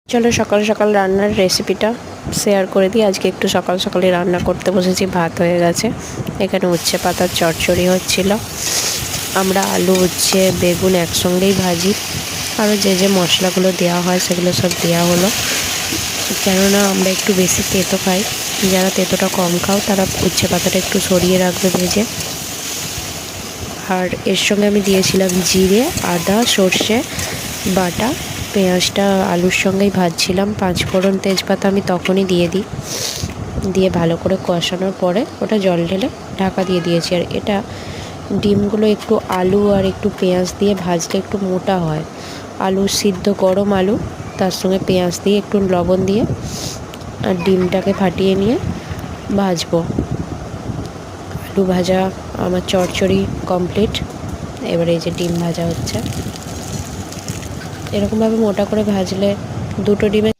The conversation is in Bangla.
চলো সকাল সকাল রান্নার রেসিপিটা শেয়ার করে দিই। আজকে একটু সকাল সকালে রান্না করতে বসেছি। ভাত হয়ে গেছে, এখানে উচ্ছে পাতার চচ্চড়ি হচ্ছিল। আমরা আলু উচ্ছে বেগুন একসঙ্গেই ভাজি, আরও যে যে মশলাগুলো দেওয়া হয় সেগুলো সব দেওয়া হলো। কেননা আমরা একটু বেশি তেতো খাই, যারা তেতোটা কম খাও তারা উচ্ছে পাতাটা একটু সরিয়ে রাখবে ভেজে। আর এর সঙ্গে আমি দিয়েছিলাম জিরে, আদা, সর্ষে বাটা। পেঁয়াজটা আলুর সঙ্গেই ভাজছিলাম। 5 ফোড়ন তেজপাতা আমি তখনই দিয়ে দিই। দিয়ে ভালো করে কষানোর পরে ওটা জল ঢেলে ঢাকা দিয়ে দিয়েছি। আর এটা ডিমগুলো একটু আলু আর একটু পেঁয়াজ দিয়ে ভাজলে একটু মোটা হয়। আলু সিদ্ধ গরম আলু, তার সঙ্গে পেঁয়াজ দিয়ে একটু লবণ দিয়ে আর ডিমটাকে ফাটিয়ে নিয়ে ভাজবো। আলু ভাজা আমার চচ্চড়ি কমপ্লিট। এবারে এই যে ডিম ভাজা হচ্ছে। এরকমভাবে মোটা করে ভাজলে দুটো ডিমে